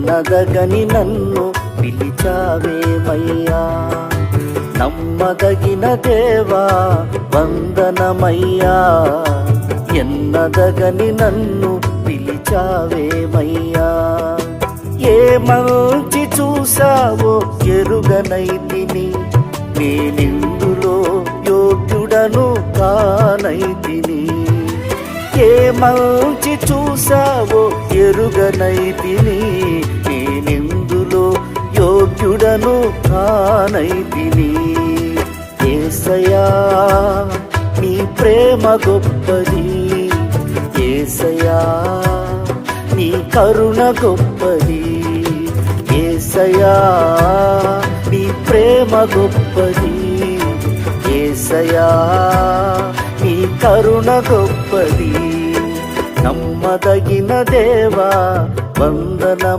నదగని నన్ను పిలిచావేమయ్యా, నమ్మదగిన దేవా వందనమయ్యా. ఎన్నదగని నన్ను పిలిచావేమయ్యా, ఏ మంచి చూసావో ఎరుగనైతిని, నేనిందులో యోగ్యుడను కానైతిని. ఏ మంచి చూసావో ఎరుగనైతిని, నేనిందులో యోగ్యుడను కానైతిని. యేసయ్యా నీ ప్రేమ గొప్పది, యేసయ్యా నీ కరుణ గొప్పది, యేసయ్యా నీ ప్రేమ గొప్పది, యేసయ్యా నీ కరుణ గొప్పది. నమ్మదగిన దేవా వందనమయ్యా.